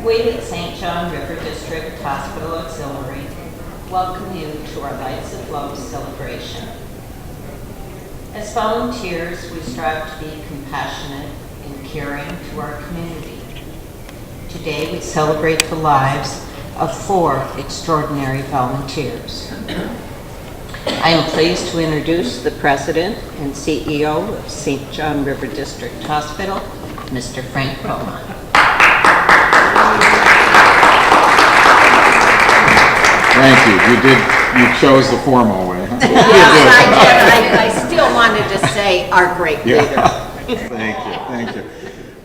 We at St. John River District Hospital Auxilary welcome you to our Lights of Love celebration. As volunteers, we strive to be compassionate and caring to our community. Today, we celebrate the lives of 4 extraordinary volunteers. I am pleased to introduce the President and CEO of St. John River District Hospital, Mr. Frank Roma. Thank you. You chose the formal way. Huh? Yes, I still wanted to say our great leader. Thank you.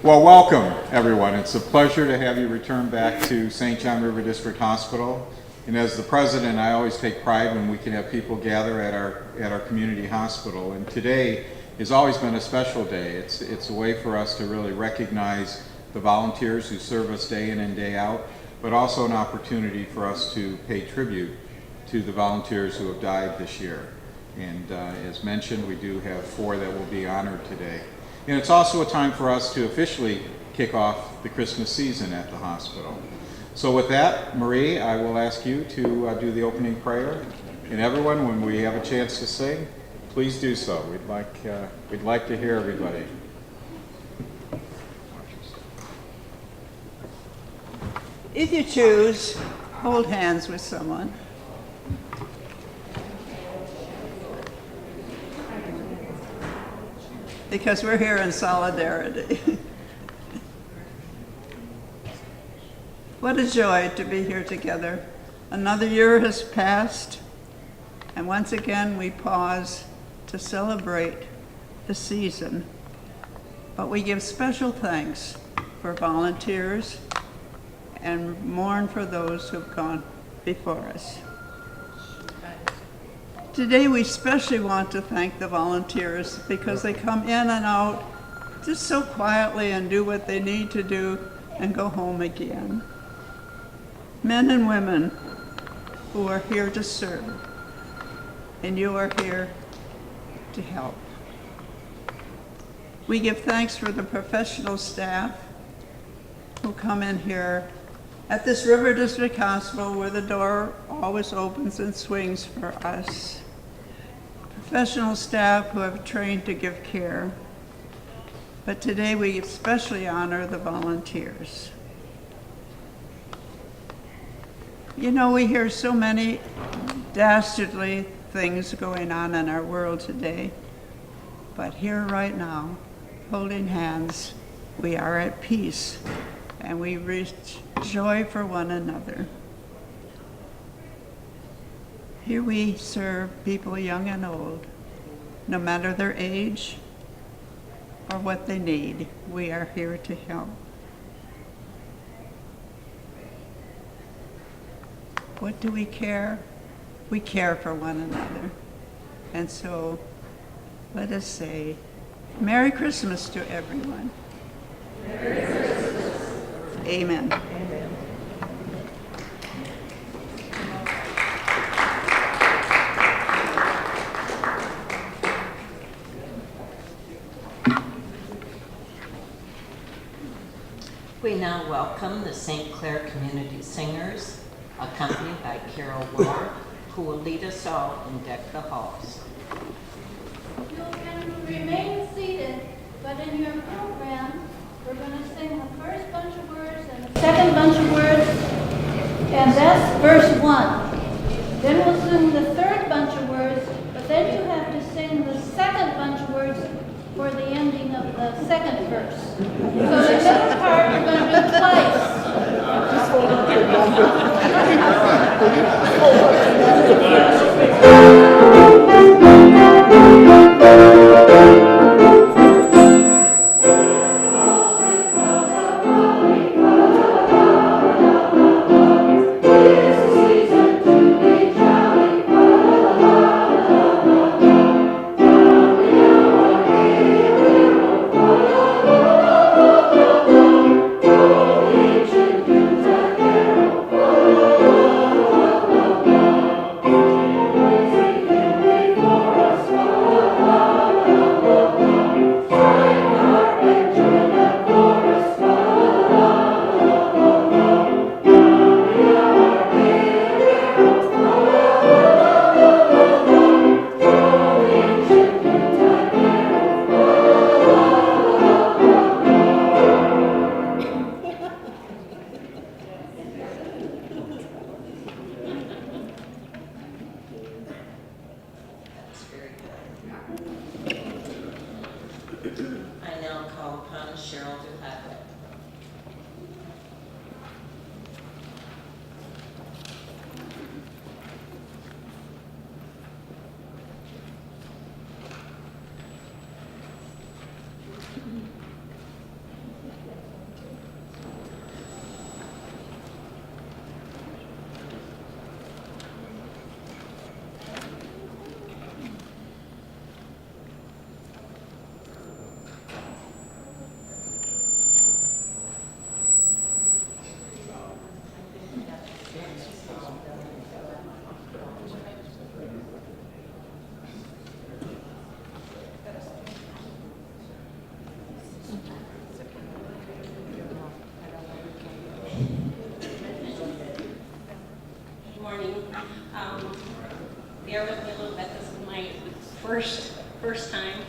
Well, welcome, everyone. It's a pleasure to have you return back to St. John River District Hospital. And as the president, I always take pride when we can have people gather at our community hospital. And today has always been a special day. It's a way for us to really recognize the volunteers who serve us day in and day out, but also an opportunity for us to pay tribute to the volunteers who have died this year. And as mentioned, we do have 4 that will be honored today. And it's also a time for us to officially kick off the Christmas season at the hospital. So with that, Marie, I will ask you to do the opening prayer. And everyone, when we have a chance to sing, please do so. We'd like to hear everybody. If you choose, hold hands with someone. Because we're here in solidarity. What a joy to be here together. Another year has passed, and once again we pause to celebrate the season. But we give special thanks for volunteers and mourn for those who've gone before us. Today we especially want to thank the volunteers because they come in and out just so quietly and do what they need to do and go home again. Men and women who are here to serve, and you are here to help. We give thanks for the professional staff who come in here at this River District Hospital where the door always opens and swings for us. Professional staff who have trained to give care. But today we especially honor the volunteers. You know, we hear so many dastardly things going on in our world today. But here right now, holding hands, we are at peace. And we reach joy for one another. Here we serve people young and old, no matter their age or what they need. We are here to help. What do we care? We care for one another. And so let us say, Merry Christmas to everyone. Merry Christmas. Amen. Amen. We now welcome the St. Clair Community Singers, accompanied by Carol Ward, who will lead us all in Deck the Halls. You can remain seated, but in your program, we're going to sing the first bunch of words and the second bunch of words, and that's verse 1. Then we'll sing the third bunch of words, but then you have to sing the second bunch of words for the ending of the second verse. So the middle part we're going to do twice. Oh, Good morning. Bear with me a little bit. This is my first time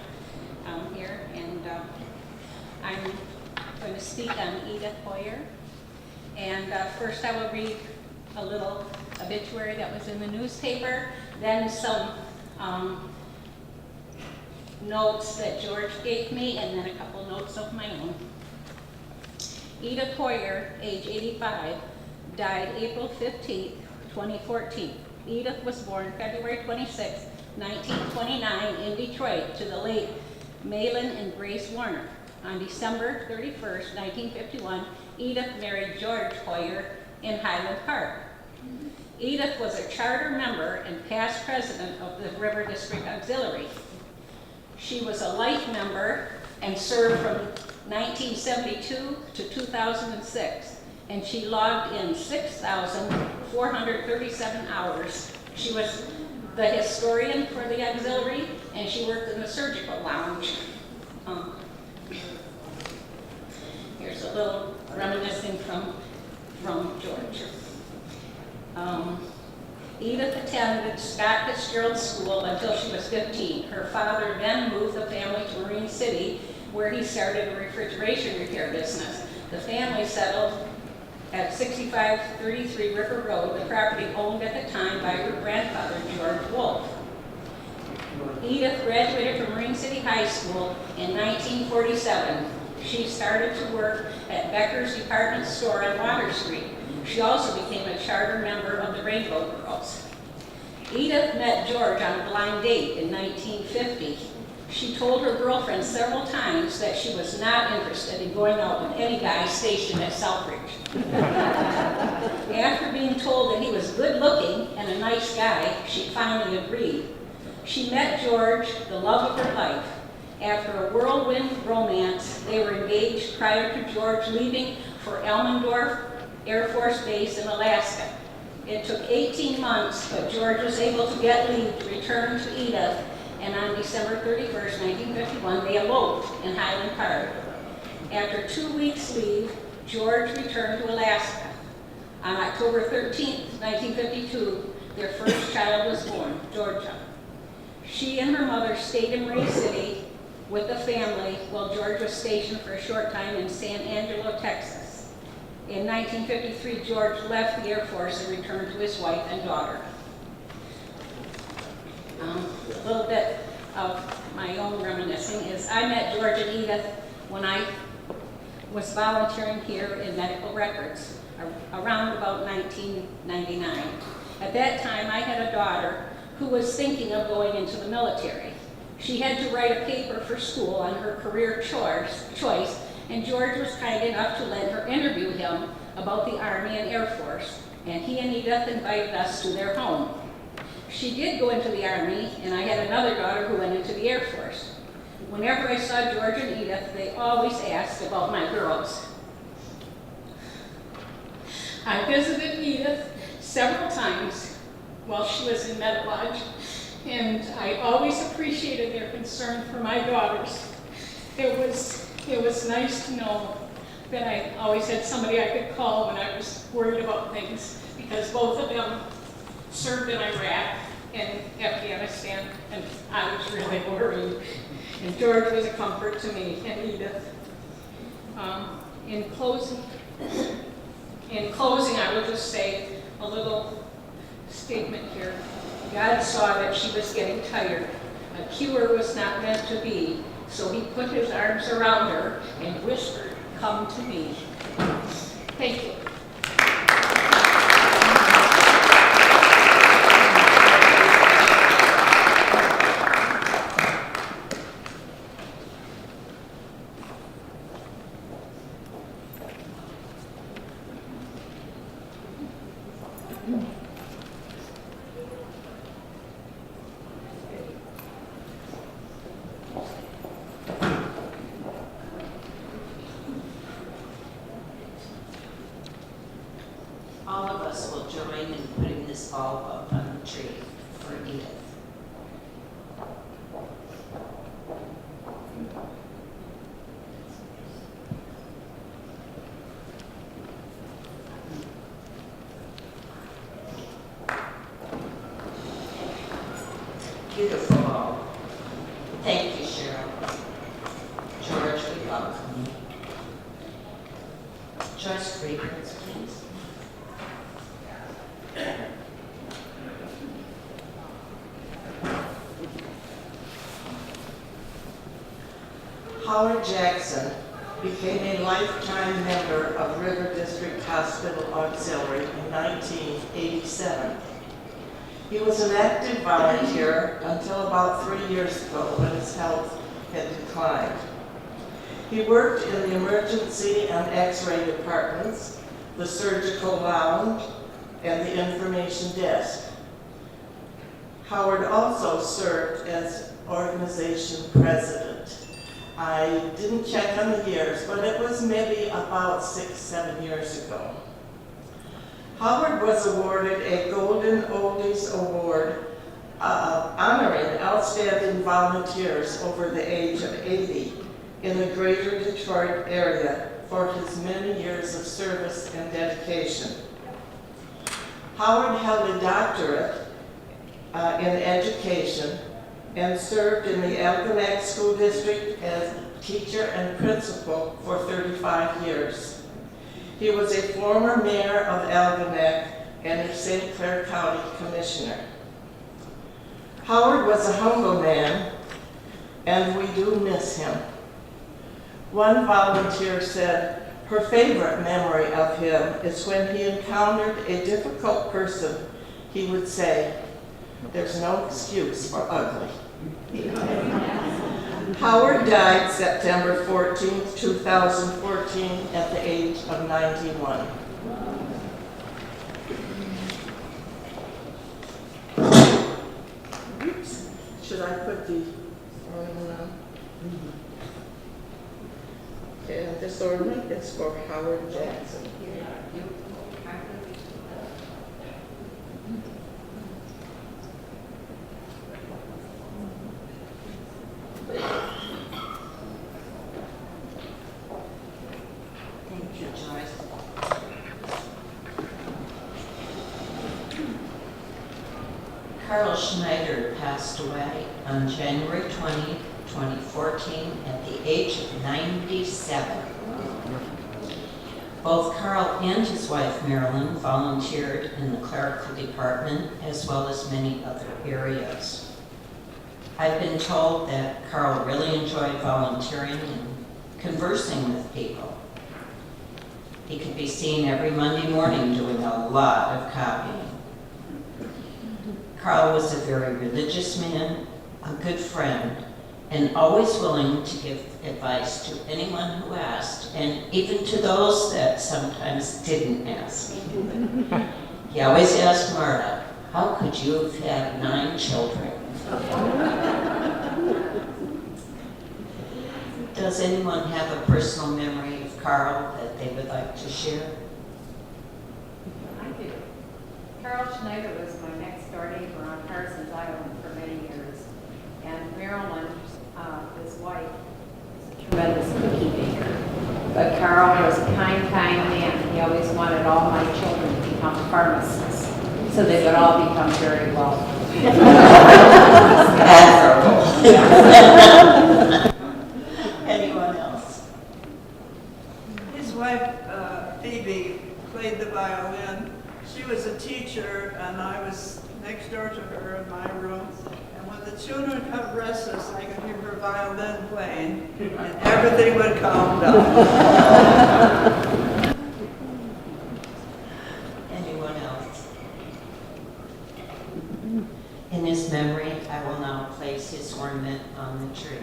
here, and I'm going to speak on Edith Hoyer. And first, I will read a little obituary that was in the newspaper, then some notes that George gave me, and then a couple notes of my own. Edith Hoyer, age 85, died April 15, 2014. Edith was born February 26, 1929 in Detroit to the late Malin and Grace Warner. On December 31st, 1951, Edith married George Hoyer in Highland Park. Edith was a charter member and past president of the River District Auxilary. She was a life member and served from 1972 to 2006, and she logged in 6,437 hours. She was the historian for the auxiliary, and she worked in the surgical lounge. Here's a little reminiscing from George. Edith attended Scott Fitzgerald School until she was 15. Her father then moved the family to Marine City, where he started a refrigeration repair business. The family settled at 6533 River Road, the property owned at the time by her grandfather, George Wolfe. Edith graduated from Marine City High School in 1947. She started to work at Becker's department store on Water Street. She also became a charter member of the Rainbow Girls. Edith met George on a blind date in 1950. She told her girlfriend several times that she was not interested in going out with any guy stationed at Southbridge. After being told that he was good looking and a nice guy, she finally agreed. She met George, the love of her life. After a whirlwind romance, they were engaged prior to George leaving for Elmendorf Air Force Base in Alaska. It took 18 months, but George was able to get leave to return to Edith, and on December 31st, 1951, they eloped in Highland Park. After 2 weeks' leave, George returned to Alaska. On October 13th, 1952, their first child was born, Georgia. She and her mother stayed in Marine City with the family while George was stationed for a short time in San Angelo, Texas. In 1953, George left the Air Force and returned to his wife and daughter. A little bit of my own reminiscing is I met George and Edith when I was volunteering here in medical records around about 1999. At that time, I had a daughter who was thinking of going into the military. She had to write a paper for school on her career choice, and George was kind enough to let her interview him about the Army and Air Force, and he and Edith invited us to their home. She did go into the Army, and I had another daughter who went into the Air Force. Whenever I saw George and Edith, they always asked about my girls. I visited Edith several times while she was in Med Lodge, and I always appreciated their concern for my daughters. It was nice to know that I always had somebody I could call when I was worried about things, because both of them served in Iraq and Afghanistan, and I was really worried. And George was a comfort to me, and Edith. In closing, I will just say a little statement here. God saw that she was getting tired. A cure was not meant to be, so he put his arms around her and whispered, "Come to me." Thank you. All of us will join in putting this bulb up on the tree for Edith. Beautiful bulb. Thank you, Cheryl. George, we welcome you. Joyce Fragrance, please. Howard Jackson became a lifetime member of River District Hospital Auxiliary in 1987. He was an active volunteer until about 3 years ago when his health had declined. He worked in the emergency and x-ray departments, the surgical lounge, and the information desk. Howard also served as organization president. I didn't check on the years, but it was maybe about 6-7 years ago. Howard was awarded a Golden Oldies Award honoring outstanding volunteers over the age of 80 in the greater Detroit area for his many years of service and dedication. Howard held a doctorate in education and served in the Algonac School District as teacher and principal for 35 years. He was a former mayor of Algonac and a St. Clair County commissioner. Howard was a humble man, and we do miss him. One volunteer said her favorite memory of him is when he encountered a difficult person, he would say, "There's no excuse for ugly." Howard died September 14th, 2014 at the age of 91. Oops. Should I put the ornament on? Okay, and this ornament is for Howard Jackson. Thank you, Joyce. Carl Schneider passed away on January 20, 2014 at the age of 97. Both Carl and his wife Marilyn volunteered in the clerical department as well as many other areas. I've been told that Carl really enjoyed volunteering and conversing with people. He could be seen every Monday morning doing a lot of copying. Carl was a very religious man, a good friend, and always willing to give advice to anyone who asked, and even to those that sometimes didn't ask. He always asked Marta, "How could you have had 9 children?" Does anyone have a personal memory of Carl that they would like to share? I do. Carl Schneider was my next door neighbor on Parsons Island for many years. And Marilyn, his wife, was a tremendous cookie baker. But Carl was a kind man. He always wanted all my children to become pharmacists, so they would all become very wealthy. Anyone else? His wife, Phoebe, played the violin. She was a teacher, and I was next door to her in my room. And when the children got restless, I could hear her violin playing, and everything would calm down. Anyone else? In his memory, I will now place his ornament on the tree.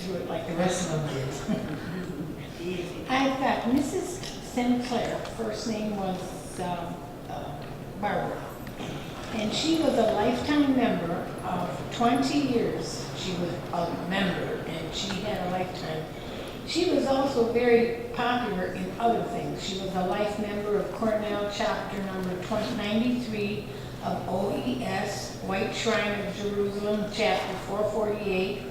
into it like the rest of them did. I've got Mrs. Sinclair, first name was Barbara. And she was a lifetime member of 20 years. She was a member and she had a lifetime. She was also very popular in other things. She was a life member of Cornell chapter number 93 of OES, White Shrine of Jerusalem, chapter 448,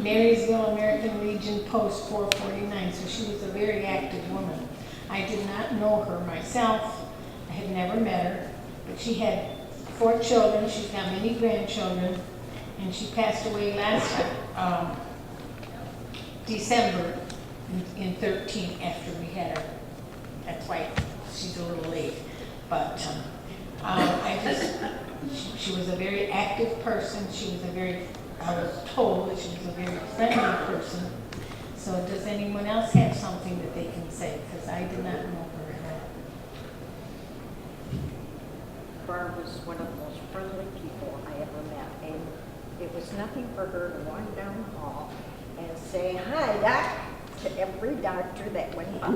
Marysville American Legion Post 449. So she was a very active woman. I did not know her myself. I had never met her, but she had 4 children. She's got many grandchildren, and she passed away last December in 13 after we had her. That's why she's a little late. But she was a very active person. She was I was told that she was a very friendly person. So does anyone else have something that they can say? Because I did not know her at all. Barb was one of the most friendly people I ever met, and it was nothing for her to walk down the hall and say, "Hi, Doc," to every doctor that went by.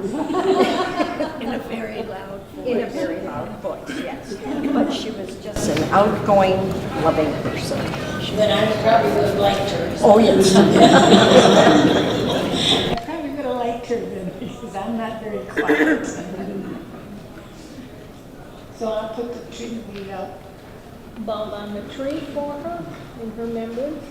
In a very loud voice. In a very loud voice, yes. But she was just an outgoing, loving person. But I probably would have liked her. Oh, yes. I probably would have liked her then, because I'm not very quiet. So I'll put the bulb on the tree for her in remembrance.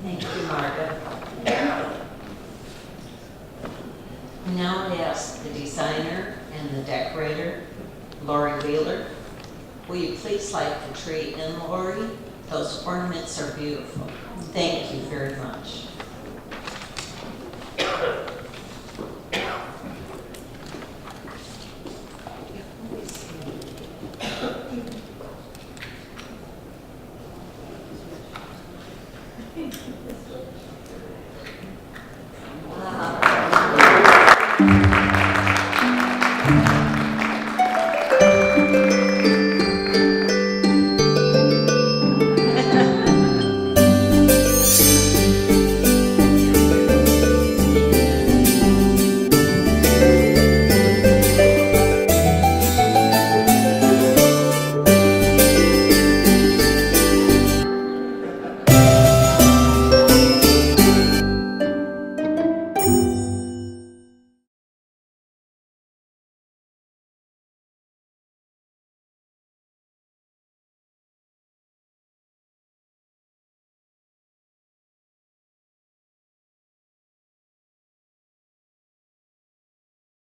Thank you, Margaret. Now I ask the designer and the decorator, Lori Wheeler, will you please light the tree in, Lori? Those ornaments are beautiful. Thank you very much.